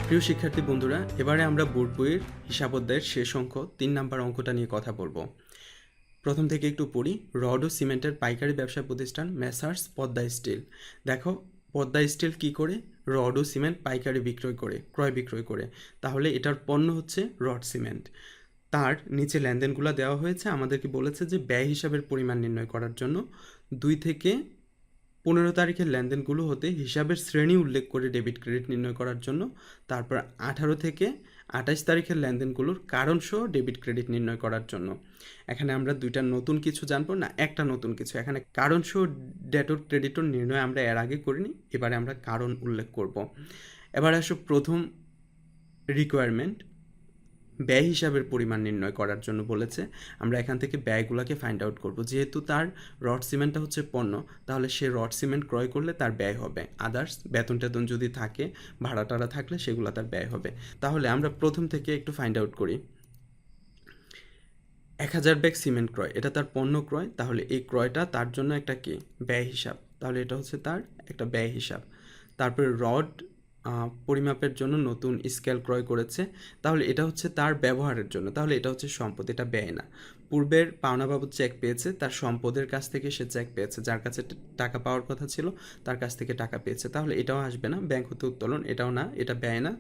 প্রিয় শিক্ষার্থী বন্ধুরা, এবারে আমরা বোর্ড বইয়ের হিসাব অধ্যায়ের শেষ অঙ্ক 3 নাম্বার অঙ্কটা নিয়ে কথা বলবো। প্রথম থেকে একটু পড়ি। রড ও সিমেন্টের পাইকারি ব্যবসা প্রতিষ্ঠান মেসার্স পদ্মা স্টিল। দেখো পদ্মা স্টিল কি করে? রড ও সিমেন্ট পাইকারি ক্রয় বিক্রয় করে। তাহলে এটার পণ্য হচ্ছে রড সিমেন্ট। তার নিচে লেনদেনগুলো দেওয়া হয়েছে। আমাদেরকে বলেছে যে ব্যয় হিসাবের পরিমাণ নির্ণয় করার জন্য 2 থেকে 15 তারিখের লেনদেনগুলো হতে হিসাবের শ্রেণী উল্লেখ করে ডেবিট ক্রেডিট নির্ণয় করার জন্য, তারপর 18 থেকে 28 তারিখের লেনদেনগুলোর কারণ সহ ডেবিট ক্রেডিট নির্ণয় করার জন্য। এখানে আমরা দুইটা নতুন কিছু জানবো না, একটা নতুন কিছু। এখানে কারণ সহ ডেবিট ক্রেডিটর নির্ণয় আমরা এর আগে করিনি, এবারে আমরা কারণ উল্লেখ করব। এবার আসো প্রথম রিকোয়ারমেন্ট, ব্যয় হিসাবের পরিমাণ নির্ণয় করার জন্য বলেছে। আমরা এখান থেকে ব্যয়গুলোকে ফাইন্ড আউট করব। যেহেতু তার রড সিমেন্টটা হচ্ছে পণ্য, তাহলে সে রড সিমেন্ট ক্রয় করলে তার ব্যয় হবে। আদার্স বেতন টেতন যদি থাকে, ভাড়া টাড়া থাকলে সেগুলো তার ব্যয় হবে। তাহলে আমরা প্রথম থেকে একটু ফাইন্ড আউট করি। 1000 ব্যাগ সিমেন্ট ক্রয়, এটা তার পণ্য ক্রয়। তাহলে এই ক্রয়টা তার জন্য একটা কি ব্যয় হিসাব, তাহলে এটা হচ্ছে তার একটা ব্যয় হিসাব। তারপরে রড পরিমাপের জন্য নতুন স্কেল ক্রয় করেছে, তাহলে এটা হচ্ছে তার ব্যবহারের জন্য, তাহলে এটা হচ্ছে সম্পদ, এটা ব্যয় না। পূর্বের পাওনা বাবদ চেক পেয়েছে, তার সম্পদের কাছ থেকে সে চেক পেয়েছে, যার কাছে টাকা পাওয়ার কথা ছিল তার কাছ থেকে টাকা পেয়েছে, তাহলে এটাও আসবে না। ব্যাংক হতে উত্তোলন, এটাও না, এটা ব্যয় না।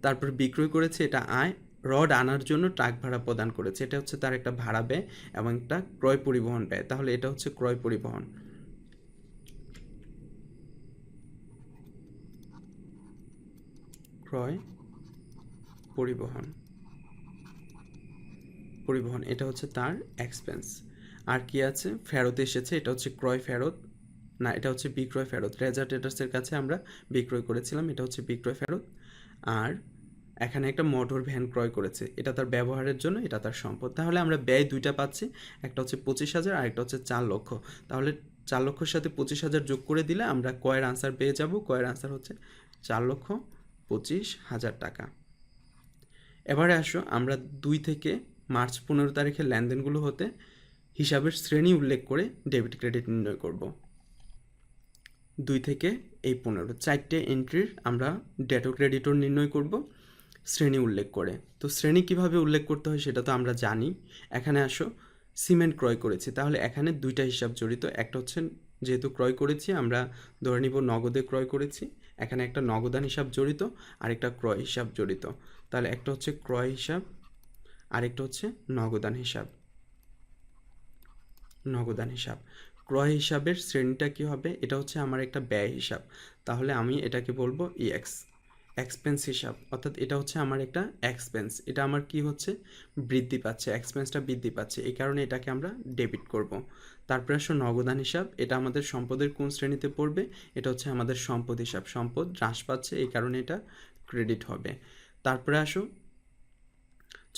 তারপর বিক্রয় করেছে, এটা আয়। রড আনার জন্য ট্রাক ভাড়া প্রদান করেছে, এটা হচ্ছে তার একটা ভাড়া ব্যয় এবং একটা ক্রয় পরিবহন ব্যয়, তাহলে এটা হচ্ছে ক্রয় পরিবহন। ক্রয় পরিবহন এটা হচ্ছে তার এক্সপেন্স। আর কি আছে? ফেরত এসেছে, এটা হচ্ছে ক্রয় ফেরত, না এটা হচ্ছে বিক্রয় ফেরত। রেজা ট্রেডার্সের কাছে আমরা বিক্রয় করেছিলাম, এটা হচ্ছে বিক্রয় ফেরত। আর এখানে একটা মোটর ভ্যান ক্রয় করেছে, এটা তার ব্যবহারের জন্য, এটা তার সম্পদ। তাহলে আমরা ব্যয় দুইটা পাচ্ছি, একটা হচ্ছে 25,000 আর একটা হচ্ছে 4 লক্ষ। তাহলে 4 লক্ষের সাথে 25,000 যোগ করে দিলে আমরা কয়ের আনসার পেয়ে যাব। কয়ের আনসার হচ্ছে 4,25,000 টাকা। এবারে আসো আমরা 2 থেকে মার্চ 15 তারিখের লেনদেনগুলো হতে হিসাবের শ্রেণী উল্লেখ করে ডেবিট ক্রেডিট নির্ণয় করব। 2 থেকে এই 15 4টে এন্ট্রির আমরা ডেবিট ক্রেডিটর নির্ণয় করব শ্রেণী উল্লেখ করে। তো শ্রেণী কিভাবে উল্লেখ করতে হয় সেটা তো আমরা জানি। এখানে আসো সিমেন্ট ক্রয় করেছি, তাহলে এখানে দুইটা হিসাব জড়িত। একটা হচ্ছে যেহেতু ক্রয় করেছি আমরা ধরে নিব নগদে ক্রয় করেছি, এখানে একটা নগদান হিসাব জড়িত আর একটা ক্রয় হিসাব জড়িত। তাহলে একটা হচ্ছে ক্রয় হিসাব, আরেকটা হচ্ছে নগদান হিসাব। ক্রয় হিসাবের শ্রেণীটা কি হবে? এটা হচ্ছে আমার একটা ব্যয় হিসাব, তাহলে আমি এটাকে বলবো এক্সপেন্স হিসাব, অর্থাৎ এটা হচ্ছে আমার একটা এক্সপেন্স। এটা আমার কি হচ্ছে? বৃদ্ধি পাচ্ছে, এক্সপেন্সটা বৃদ্ধি পাচ্ছে, এই কারণে এটাকে আমরা ডেবিট করব। তারপরে আসো নগদান হিসাব, এটা আমাদের সম্পদের কোন শ্রেণীতে পড়বে? এটা হচ্ছে আমাদের সম্পদ হিসাব, সম্পদ হ্রাস পাচ্ছে, এই কারণে এটা ক্রেডিট হবে। তারপরে আসো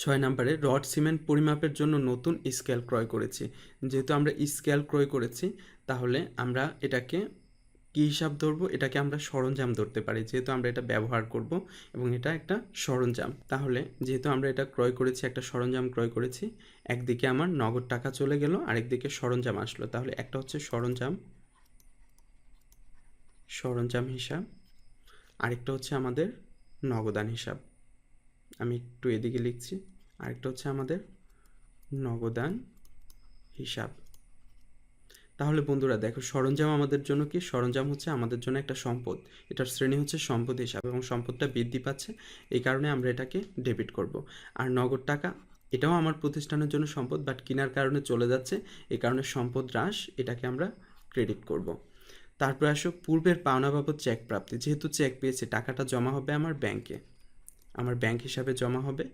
6 নম্বরে রড সিমেন্ট পরিমাপের জন্য নতুন স্কেল ক্রয় করেছি। যেহেতু আমরা স্কেল ক্রয় করেছি, তাহলে আমরা এটাকে কী হিসাব ধরবো? এটাকে আমরা সরঞ্জাম ধরতে পারি, যেহেতু আমরা এটা ব্যবহার করব এবং এটা একটা সরঞ্জাম। তাহলে যেহেতু আমরা এটা ক্রয় করেছি, একটা সরঞ্জাম ক্রয় করেছি, একদিকে আমার নগদ টাকা চলে গেল, আরেকদিকে সরঞ্জাম আসলো, তাহলে একটা হচ্ছে সরঞ্জাম হিসাব, আরেকটা হচ্ছে আমাদের নগদান হিসাব। আমি একটু এদিকে লিখছি, আরেকটা হচ্ছে আমাদের নগদান হিসাব। তাহলে বন্ধুরা দেখো, সরঞ্জাম আমাদের জন্য কি? সরঞ্জাম হচ্ছে আমাদের জন্য একটা সম্পদ, এটার শ্রেণী হচ্ছে সম্পদ হিসাব এবং সম্পদটা বৃদ্ধি পাচ্ছে, এই কারণে আমরা এটাকে ডেবিট করব। আর নগদ টাকা, এটাও আমার প্রতিষ্ঠানের জন্য সম্পদ, বাট কেনার কারণে চলে যাচ্ছে, এই কারণে সম্পদ হ্রাস, এটাকে আমরা ক্রেডিট করব। তারপরে আসো পূর্বের পাওনা বাবদ চেক প্রাপ্তি। যেহেতু চেক পেয়েছি, টাকাটা জমা হবে আমার ব্যাংকে, আমার ব্যাংক হিসাবে জমা হবে।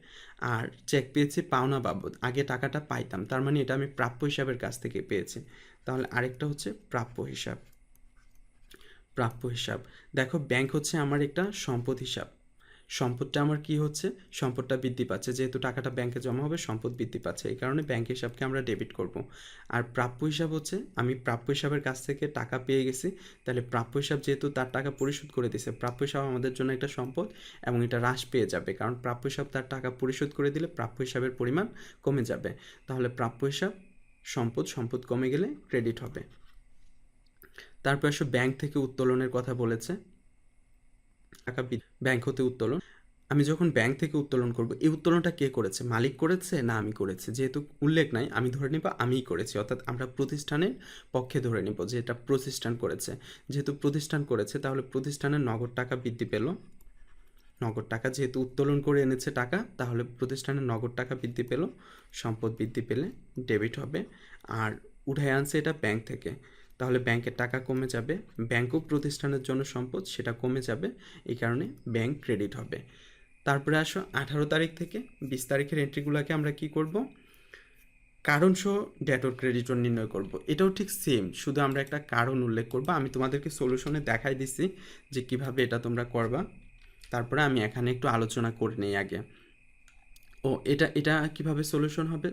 আর চেক পেয়েছি পাওনা বাবদ, আগে টাকাটা পাইতাম, তার মানে এটা আমি প্রাপ্য হিসাবের কাছ থেকে পেয়েছি, তাহলে আরেকটা হচ্ছে প্রাপ্য হিসাব। দেখো ব্যাংক হচ্ছে আমার একটা সম্পদ হিসাব, সম্পদটা আমার কি হচ্ছে? সম্পদটা বৃদ্ধি পাচ্ছে, যেহেতু টাকাটা ব্যাংকে জমা হবে, সম্পদ বৃদ্ধি পাচ্ছে, এই কারণে ব্যাংক হিসাবকে আমরা ডেবিট করব। আর প্রাপ্য হিসাব হচ্ছে আমি প্রাপ্য হিসাবের কাছ থেকে টাকা পেয়ে গেছি, তাহলে প্রাপ্য হিসাব যেহেতু তার টাকা পরিশোধ করে দিছে, প্রাপ্য হিসাব আমাদের জন্য একটা সম্পদ এবং এটা হ্রাস পেয়ে যাবে, কারণ প্রাপ্য হিসাব তার টাকা পরিশোধ করে দিলে প্রাপ্য হিসাবের পরিমাণ কমে যাবে, তাহলে প্রাপ্য হিসাব সম্পদ কমে গেলে ক্রেডিট হবে। তারপর আসো ব্যাংক থেকে উত্তোলনের কথা বলেছে, টাকা ব্যাংক হতে উত্তোলন। আমি যখন ব্যাংক থেকে উত্তোলন করব, এই উত্তোলনটা কে করেছে? মালিক করেছে না আমি করেছি? যেহেতু উল্লেখ নাই, আমি ধরে নিব আমিই করেছি, অর্থাৎ আমরা প্রতিষ্ঠানের পক্ষে ধরে নিব যে এটা প্রতিষ্ঠান করেছে। যেহেতু প্রতিষ্ঠান করেছে, তাহলে প্রতিষ্ঠানের নগদ টাকা বৃদ্ধি পেল। নগদ টাকা, যেহেতু উত্তোলন করে এনেছে টাকা, তাহলে প্রতিষ্ঠানের নগদ টাকা বৃদ্ধি পেল। সম্পদ বৃদ্ধি পেলে ডেবিট হবে। আর উঠায় আনছে এটা ব্যাংক থেকে, তাহলে ব্যাংকের টাকা কমে যাবে। ব্যাংকও প্রতিষ্ঠানের জন্য সম্পদ, সেটা কমে যাবে, এই কারণে ব্যাংক ক্রেডিট হবে। তারপরে আসো 18 তারিখ থেকে 20 তারিখের এন্ট্রিগুলোকে আমরা কি করব? কারণ সহ ডেটর ক্রেডিটর নির্ণয় করব। এটাও ঠিক সেম, শুধু আমরা একটা কারণ উল্লেখ করব। আমি তোমাদেরকে সলিউশনে দেখাই দিছি যে কিভাবে এটা তোমরা করবা। তারপরে আমি এখানে একটু আলোচনা করে নেই আগে। এটা কিভাবে সলিউশন হবে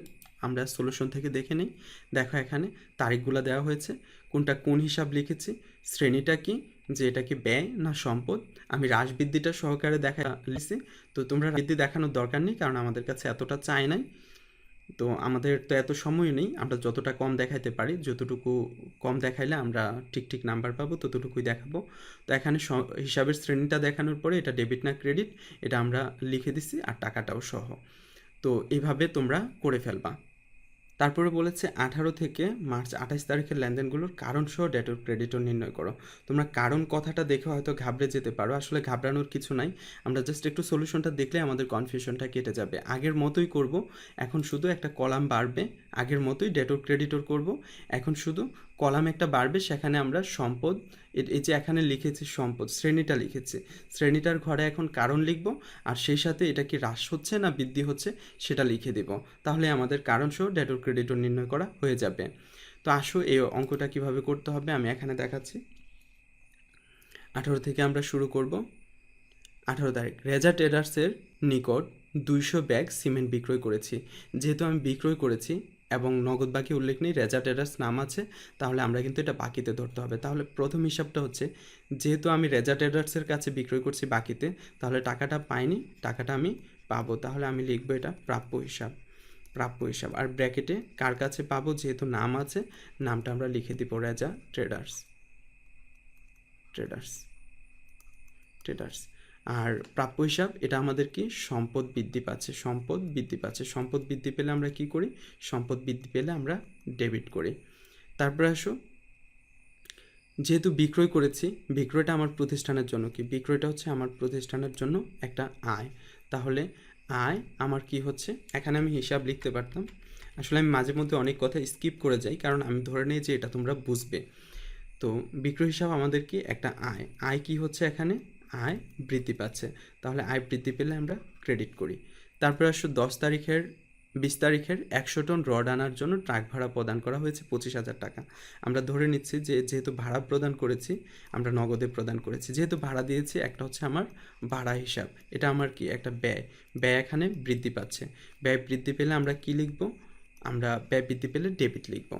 আমরা সলিউশন থেকে দেখে নিই। দেখো এখানে তারিখগুলো দেওয়া হয়েছে, কোনটা কোন হিসাব লিখেছি, শ্রেণীটা কি, যে এটা কি ব্যয় না সম্পদ। আমি হ্রাস বৃদ্ধিটা সহকারে দেখা লিখছি, তো তোমরা বৃদ্ধি দেখানোর দরকার নেই, কারণ আমাদের কাছে এতটা চাই নাই। তো আমাদের তো এত সময় নেই, আমরা যতটা কম দেখাইতে পারি, যতটুকু কম দেখাইলে আমরা ঠিক নাম্বার পাবো, ততটুকুই দেখাবো। তো এখানে হিসাবের শ্রেণীটা দেখানোর পরে এটা ডেবিট না ক্রেডিট এটা আমরা লিখে দিছি, আর টাকাটাও সহ। তো এইভাবে তোমরা করে ফেলবা। তারপরে বলেছে 18 থেকে মার্চ 28 তারিখের লেনদেনগুলোর কারণ সহ ডেটর ক্রেডিটর নির্ণয় করো। তোমরা কারণ কথাটা দেখে হয়তো ঘাবড়ে যেতে পারো, আসলে ঘাবড়ানোর কিছু নাই। আমরা জাস্ট একটু সলিউশনটা দেখলে আমাদের কনফিউশনটা কেটে যাবে। আগের মতোই করব, এখন শুধু একটা কলাম বাড়বে। আগের মতোই ডেটর ক্রেডিটর করব, এখন শুধু কলাম একটা বাড়বে, সেখানে আমরা সম্পদ, এই যে এখানে লিখেছি সম্পদ, শ্রেণীটা লিখেছি, শ্রেণীটার ঘরে এখন কারণ লিখব, আর সেই সাথে এটা কি হ্রাস হচ্ছে না বৃদ্ধি হচ্ছে সেটা লিখে দেব। তাহলে আমাদের কারণ সহ ডেটর ক্রেডিটর নির্ণয় করা হয়ে যাবে। তো আসো এই অঙ্কটা কিভাবে করতে হবে আমি এখানে দেখাচ্ছি। 18 থেকে আমরা শুরু করব। 18 তারিখ, রেজা ট্রেডার্সের নিকট 200 ব্যাগ সিমেন্ট বিক্রয় করেছি। যেহেতু আমি বিক্রয় করেছি এবং নগদ বাকি উল্লেখ নেই, রেজা ট্রেডার্স নাম আছে, তাহলে আমরা কিন্তু এটা বাকিতে ধরতে হবে। তাহলে প্রথম হিসাবটা হচ্ছে, যেহেতু আমি রেজা ট্রেডার্সের কাছে বিক্রয় করছি বাকিতে, তাহলে টাকাটা পাইনি, টাকাটা আমি পাবো, তাহলে আমি লিখবো এটা প্রাপ্য হিসাব। প্রাপ্য হিসাব, আর ব্র্যাকেটে কার কাছে পাবো, যেহেতু নাম আছে, নামটা আমরা লিখে দিব রেজা ট্রেডার্স। ট্রেডার্স ট্রেডার্স আর প্রাপ্য হিসাব, এটা আমাদের কি সম্পদ বৃদ্ধি পাচ্ছে, সম্পদ বৃদ্ধি পাচ্ছে। সম্পদ বৃদ্ধি পেলে আমরা কি করি? সম্পদ বৃদ্ধি পেলে আমরা ডেবিট করি। তারপরে আসো, যেহেতু বিক্রয় করেছি, বিক্রয়টা আমার প্রতিষ্ঠানের জন্য কি? বিক্রয়টা হচ্ছে আমার প্রতিষ্ঠানের জন্য একটা আয়। তাহলে আয় আমার কি হচ্ছে? এখানে আমি হিসাব লিখতে পারতাম, আসলে আমি মাঝে মধ্যে অনেক কথা স্কিপ করে যাই, কারণ আমি ধরে নিই যে এটা তোমরা বুঝবে। তো বিক্রয় হিসাব আমাদের কি? একটা আয়। আয় কি হচ্ছে এখানে? আয় বৃদ্ধি পাচ্ছে, তাহলে আয় বৃদ্ধি পেলে আমরা ক্রেডিট করি। তারপরে আসো 20 তারিখের 100 টন রড আনার জন্য ট্রাক ভাড়া প্রদান করা হয়েছে 25,000 টাকা। আমরা ধরে নিচ্ছি যে যেহেতু ভাড়া প্রদান করেছি, আমরা নগদে প্রদান করেছি। যেহেতু ভাড়া দিয়েছি, একটা হচ্ছে আমার ভাড়া হিসাব, এটা আমার কি? একটা ব্যয়। ব্যয় এখানে বৃদ্ধি পাচ্ছে। ব্যয় বৃদ্ধি পেলে আমরা কি লিখব? আমরা ব্যয় বৃদ্ধি পেলে ডেবিট লিখব।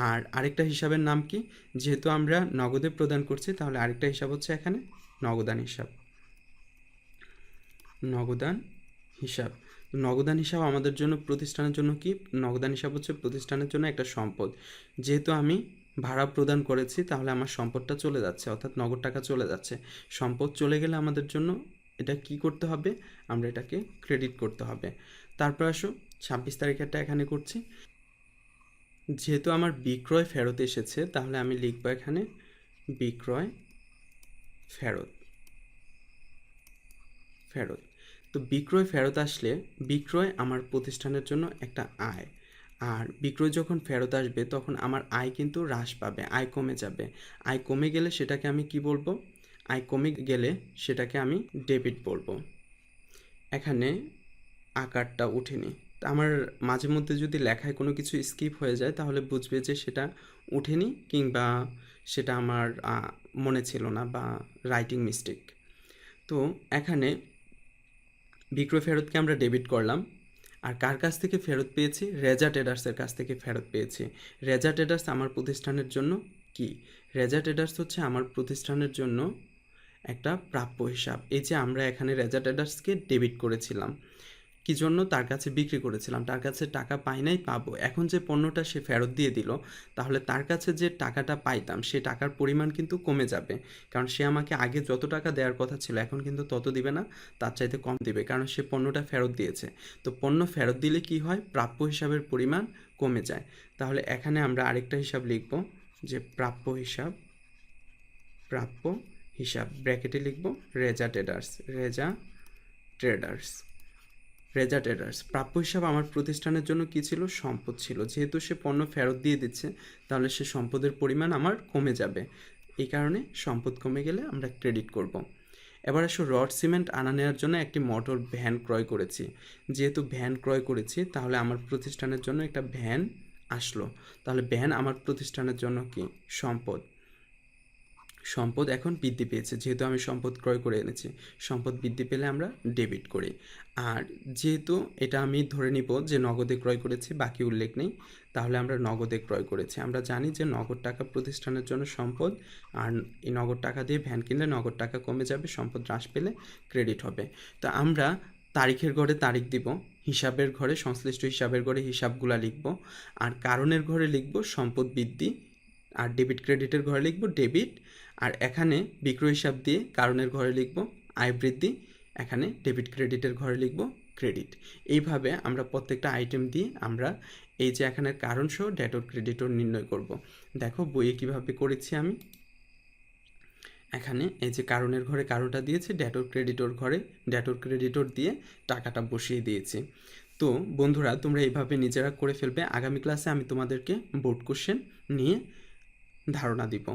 আর আরেকটা হিসাবের নাম কি? যেহেতু আমরা নগদে প্রদান করছি, তাহলে আরেকটা হিসাব হচ্ছে এখানে নগদান হিসাব। নগদান হিসাব, নগদান হিসাব আমাদের জন্য, প্রতিষ্ঠানের জন্য কি? নগদান হিসাব হচ্ছে প্রতিষ্ঠানের জন্য একটা সম্পদ। যেহেতু আমি ভাড়া প্রদান করেছি, তাহলে আমার সম্পদটা চলে যাচ্ছে, অর্থাৎ নগদ টাকা চলে যাচ্ছে। সম্পদ চলে গেলে আমাদের জন্য এটা কি করতে হবে? আমরা এটাকে ক্রেডিট করতে হবে। তারপর আসো 26 তারিখেরটা এখানে করছি। যেহেতু আমার বিক্রয় ফেরত এসেছে, তাহলে আমি লিখব এখানে বিক্রয় ফেরত। ফেরত, তো বিক্রয় ফেরত আসলে, বিক্রয় আমার প্রতিষ্ঠানের জন্য একটা আয়, আর বিক্রয় যখন ফেরত আসবে তখন আমার আয় কিন্তু হ্রাস পাবে, আয় কমে যাবে। আয় কমে গেলে সেটাকে আমি কি বলবো? আয় কমে গেলে সেটাকে আমি ডেবিট বলবো। এখানে আকারটা উঠেনি, আমার মাঝে মধ্যে যদি লেখায় কোনো কিছু স্কিপ হয়ে যায়, তাহলে বুঝবে যে সেটা উঠেনি, কিংবা সেটা আমার মনে ছিল না, বা রাইটিং মিস্টেক। তো এখানে বিক্রয় ফেরতকে আমরা ডেবিট করলাম, আর কার কাছ থেকে ফেরত পেয়েছি? রেজা ট্রেডার্সের কাছ থেকে ফেরত পেয়েছি। রেজা ট্রেডার্স আমার প্রতিষ্ঠানের জন্য কি? রেজা ট্রেডার্স হচ্ছে আমার প্রতিষ্ঠানের জন্য একটা প্রাপ্য হিসাব। এই যে আমরা এখানে রেজা ট্রেডার্সকে ডেবিট করেছিলাম, কি জন্য? তার কাছে বিক্রি করেছিলাম, তার কাছে টাকা পাই নাই, পাবো। এখন যে পণ্যটা সে ফেরত দিয়ে দিল, তাহলে তার কাছে যে টাকাটা পাইতাম সে টাকার পরিমাণ কিন্তু কমে যাবে, কারণ সে আমাকে আগে যত টাকা দেওয়ার কথা ছিল এখন কিন্তু তত দিবে না, তার চাইতে কম দিবে, কারণ সে পণ্যটা ফেরত দিয়েছে। তো পণ্য ফেরত দিলে কি হয়? প্রাপ্য হিসাবের পরিমাণ কমে যায়। তাহলে এখানে আমরা আরেকটা হিসাব লিখব, যে প্রাপ্য হিসাব ব্র্যাকেটে লিখব রেজা ট্রেডার্স। প্রাপ্য হিসাব আমার প্রতিষ্ঠানের জন্য কি ছিল? সম্পদ ছিল। যেহেতু সে পণ্য ফেরত দিয়ে দিচ্ছে, তাহলে সে সম্পদের পরিমাণ আমার কমে যাবে, এই কারণে সম্পদ কমে গেলে আমরা ক্রেডিট করব। এবার আসো, রড সিমেন্ট আনা নেওয়ার জন্য একটি মোটর ভ্যান ক্রয় করেছি। যেহেতু ভ্যান ক্রয় করেছি, তাহলে আমার প্রতিষ্ঠানের জন্য একটা ভ্যান আসলো। তাহলে ভ্যান আমার প্রতিষ্ঠানের জন্য কি? সম্পদ এখন বৃদ্ধি পেয়েছে, যেহেতু আমি সম্পদ ক্রয় করে এনেছি। সম্পদ বৃদ্ধি পেলে আমরা ডেবিট করি। আর যেহেতু এটা আমি ধরে নিব যে নগদে ক্রয় করেছি, বাকি উল্লেখ নেই, তাহলে আমরা নগদে ক্রয় করেছি। আমরা জানি যে নগদ টাকা প্রতিষ্ঠানের জন্য সম্পদ, আর এই নগদ টাকা দিয়ে ভ্যান কিনলে নগদ টাকা কমে যাবে, সম্পদ হ্রাস পেলে ক্রেডিট হবে। তো আমরা তারিখের ঘরে তারিখ দিব, হিসাবের ঘরে, সংশ্লিষ্ট হিসাবের ঘরে হিসাবগুলা লিখব, আর কারণের ঘরে লিখব সম্পদ বৃদ্ধি, আর ডেবিট ক্রেডিটের ঘরে লিখব ডেবিট, আর এখানে বিক্রয় হিসাব দিয়ে কারণের ঘরে লিখব আয় বৃদ্ধি, এখানে ডেবিট ক্রেডিটের ঘরে লিখব ক্রেডিট। এইভাবে আমরা প্রত্যেকটা আইটেম দিয়ে আমরা এই যে এখানে কারণ সহ ডেটর ক্রেডিটর নির্ণয় করব। দেখো বইয়ে কিভাবে করেছি আমি। এখানে এই যে কারণের ঘরে কারণটা দিয়েছি, ডেটর ক্রেডিটর দিয়ে টাকাটা বসিয়ে দিয়েছি। তো বন্ধুরা, তোমরা এইভাবে নিজেরা করে ফেলবে। আগামী ক্লাসে আমি তোমাদেরকে বোর্ড কোশ্চেন নিয়ে ধারণা দিব।